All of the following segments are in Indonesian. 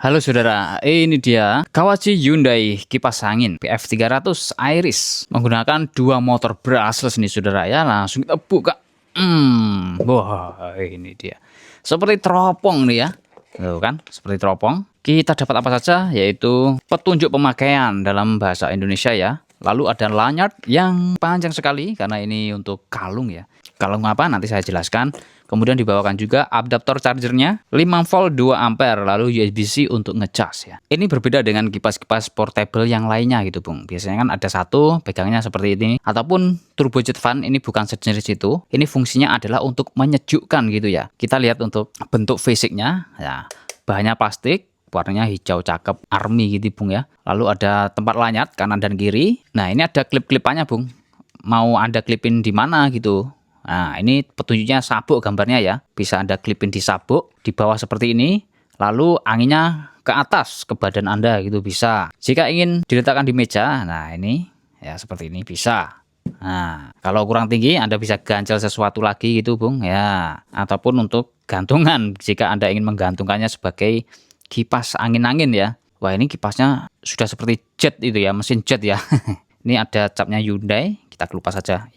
Halo saudara, ini dia Kawachi Hyundai kipas angin PF300 Iris menggunakan dua motor brushless nih saudara ya. Langsung kita buka. Wah, ini dia. Seperti teropong nih ya. Tuh kan, seperti teropong. Kita dapat apa saja? Yaitu petunjuk pemakaian dalam bahasa Indonesia ya. Lalu ada lanyard yang panjang sekali karena ini untuk kalung ya. Kalung apa nanti saya jelaskan. Kemudian dibawakan juga adaptor chargernya 5 volt 2 ampere, lalu USB-C untuk ngecas ya. Ini berbeda dengan kipas-kipas portable yang lainnya gitu Bung. Biasanya kan ada satu pegangnya seperti ini, ataupun turbojet fan ini bukan sejenis itu. Ini fungsinya adalah untuk menyejukkan gitu ya. Kita lihat untuk bentuk fisiknya ya. Bahannya plastik, warnanya hijau cakep army gitu Bung ya. Lalu ada tempat lanyard kanan dan kiri. Nah, ini ada klip-klipannya Bung. Mau Anda klipin di mana gitu. Nah, ini petunjuknya sabuk gambarnya ya. Bisa Anda klipin di sabuk, di bawah seperti ini. Lalu anginnya ke atas, ke badan Anda gitu bisa. Jika ingin diletakkan di meja, nah ini ya seperti ini bisa. Nah, kalau kurang tinggi Anda bisa gancel sesuatu lagi gitu Bung ya. Ataupun untuk gantungan jika Anda ingin menggantungkannya sebagai kipas angin-angin ya. Wah, ini kipasnya sudah seperti jet itu ya, mesin jet ya. Ini ada capnya Hyundai, kita kelupas saja.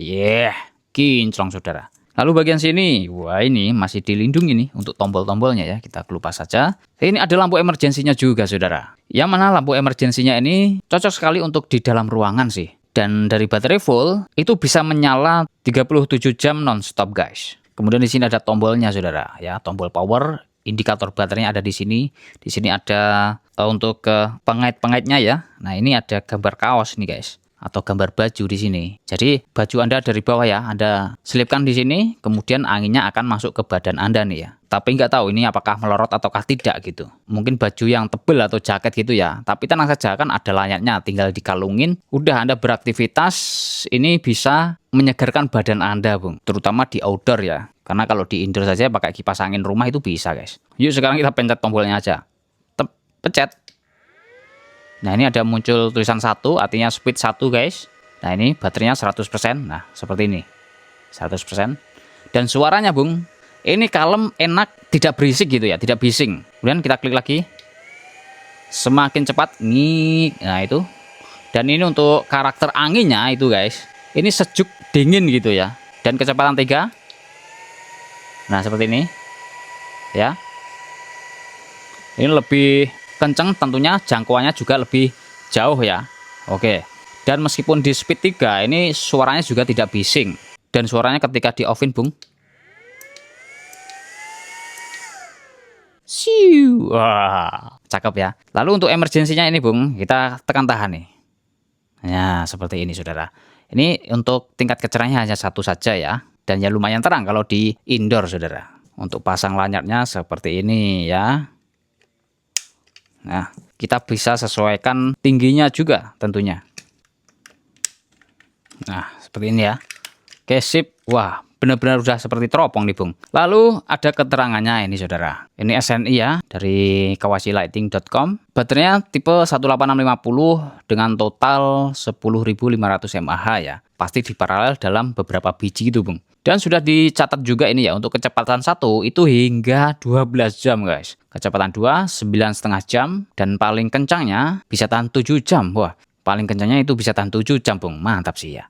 Kinclong saudara. Lalu bagian sini, wah ini masih dilindungi nih untuk tombol-tombolnya ya. Kita kelupas saja. Ini ada lampu emergensinya juga saudara. Yang mana lampu emergensinya ini cocok sekali untuk di dalam ruangan sih. Dan dari baterai full itu bisa menyala 37 jam non-stop guys. Kemudian di sini ada tombolnya saudara ya, tombol power, indikator baterainya ada di sini. Di sini ada untuk pengait-pengaitnya ya. Nah, ini ada gambar kaos nih guys, atau gambar baju di sini. Jadi baju Anda dari bawah ya, Anda selipkan di sini, kemudian anginnya akan masuk ke badan Anda nih ya. Tapi nggak tahu ini apakah melorot ataukah tidak gitu. Mungkin baju yang tebel atau jaket gitu ya. Tapi tenang saja kan ada layarnya, tinggal dikalungin. Udah Anda beraktivitas, ini bisa menyegarkan badan Anda Bung. Terutama di outdoor ya. Karena kalau di indoor saja pakai kipas angin rumah itu bisa guys. Yuk sekarang kita pencet tombolnya aja. Pencet. Nah, ini ada muncul tulisan 1, artinya speed 1 guys. Nah, ini baterainya 100%. Nah, seperti ini. 100%. Dan suaranya Bung, ini kalem, enak, tidak berisik gitu ya, tidak bising. Kemudian kita klik lagi. Semakin cepat nih. Nah, itu. Dan ini untuk karakter anginnya itu guys. Ini sejuk, dingin gitu ya. Dan kecepatan 3. Nah, seperti ini. Ya. Ini lebih kenceng, tentunya jangkauannya juga lebih jauh ya. Oke. Dan meskipun di speed 3 ini suaranya juga tidak bising. Dan suaranya ketika di offin Bung, siu, wah, cakep ya. Lalu untuk emergensinya ini Bung, kita tekan tahan nih. Nah, seperti ini saudara. Ini untuk tingkat kecerahannya hanya 1 saja ya. Dan ya lumayan terang kalau di indoor saudara. Untuk pasang lanyardnya seperti ini ya. Nah, kita bisa sesuaikan tingginya juga tentunya. Nah, seperti ini ya. Oke, sip. Wah, benar-benar udah seperti teropong nih Bung. Lalu ada keterangannya ini saudara. Ini SNI ya, dari kawachilighting.com. Baterainya tipe 18650 dengan total 10.500 mAh ya. Pasti diparalel dalam beberapa biji gitu Bung. Dan sudah dicatat juga ini ya, untuk kecepatan 1 itu hingga 12 jam guys. Kecepatan 2, 9,5 jam. Dan paling kencangnya bisa tahan 7 jam. Wah, paling kencangnya itu bisa tahan 7 jam Bung. Mantap sih ya.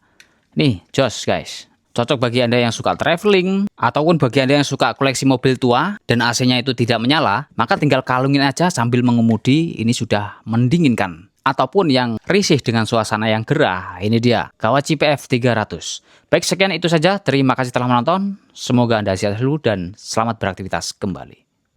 Nih, jos guys. Cocok bagi Anda yang suka traveling, ataupun bagi Anda yang suka koleksi mobil tua, dan AC-nya itu tidak menyala, maka tinggal kalungin aja sambil mengemudi, ini sudah mendinginkan. Ataupun yang risih dengan suasana yang gerah, ini dia Kawachi PF300. Baik, sekian itu saja. Terima kasih telah menonton. Semoga Anda sehat selalu dan selamat beraktivitas kembali.